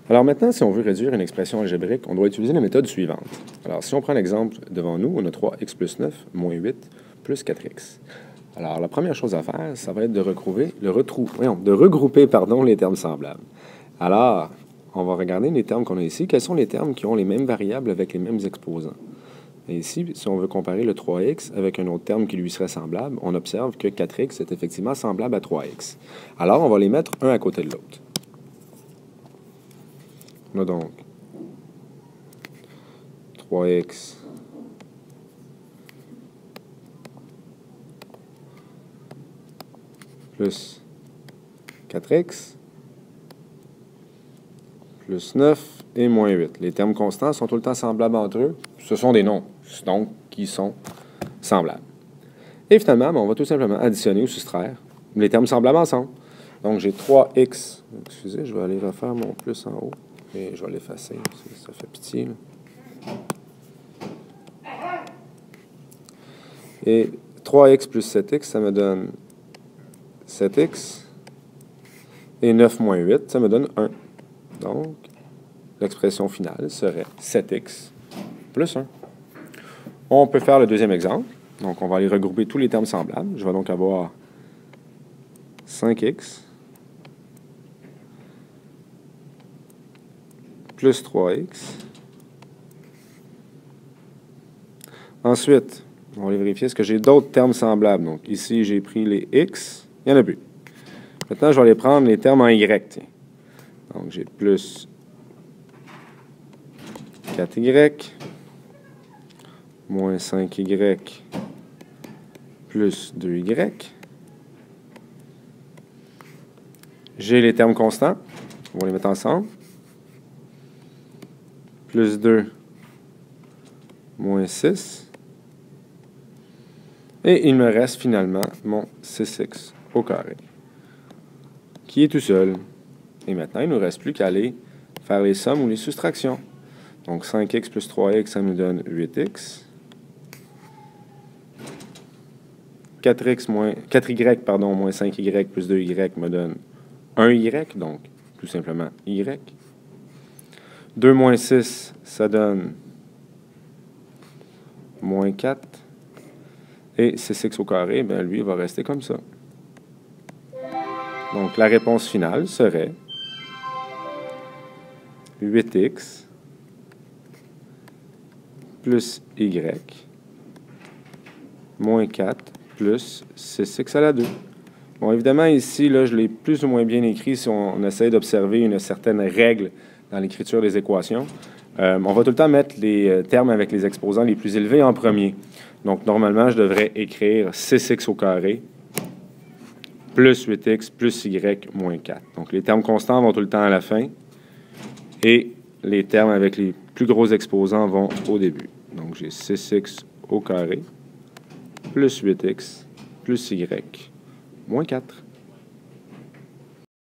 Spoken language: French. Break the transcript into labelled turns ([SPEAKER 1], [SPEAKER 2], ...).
[SPEAKER 1] Alors maintenant, si on veut réduire une expression algébrique, on doit utiliser la méthode suivante. Alors si on prend l'exemple devant nous, on a 3x plus 9 moins 8 plus 4x. Alors la première chose à faire, ça va être de regrouper les termes semblables. Alors, on va regarder les termes qu'on a ici. Quels sont les termes qui ont les mêmes variables avec les mêmes exposants? Et ici, si on veut comparer le 3x avec un autre terme qui lui serait semblable, on observe que 4x est effectivement semblable à 3x. Alors, on va les mettre un à côté de l'autre. On a donc 3x plus 4x plus 9 et moins 8. Les termes constants sont tout le temps semblables entre eux. Ce sont des nombres, donc, qui sont semblables. Et finalement, on va tout simplement additionner ou soustraire les termes semblables ensemble. Donc, j'ai 3x. Excusez, je vais aller refaire mon plus en haut. Et je vais l'effacer, ça fait pitié. Là. Et 3x plus 7x, ça me donne 7x. Et 9 moins 8, ça me donne 1. Donc, l'expression finale serait 7x plus 1. On peut faire le deuxième exemple. Donc, on va aller regrouper tous les termes semblables. Je vais donc avoir 5x plus 3x. Ensuite, on va aller vérifier est-ce que j'ai d'autres termes semblables. Donc, ici, j'ai pris les x. Il n'y en a plus. Maintenant, je vais aller prendre les termes en y. Tiens. Donc, j'ai plus 4y moins 5y plus 2y. J'ai les termes constants. On va les mettre ensemble. Plus 2 moins 6. Et il me reste finalement mon 6x au carré, qui est tout seul. Et maintenant, il ne nous reste plus qu'à aller faire les sommes ou les soustractions. Donc, 5x plus 3x, ça nous donne 8x. 4y moins 5y plus 2y me donne 1y, donc tout simplement y. 2 moins 6, ça donne moins 4. Et 6x au carré, bien, lui, il va rester comme ça. Donc, la réponse finale serait 8x plus y moins 4 plus 6x à la 2. Bon, évidemment, ici, là, je l'ai plus ou moins bien écrit si on essaie d'observer une certaine règle dans l'écriture des équations. On va tout le temps mettre les termes avec les exposants les plus élevés en premier. Donc, normalement, je devrais écrire 6x au carré plus 8x plus y moins 4. Donc, les termes constants vont tout le temps à la fin et les termes avec les plus gros exposants vont au début. Donc, j'ai 6x au carré plus 8x plus y moins 4.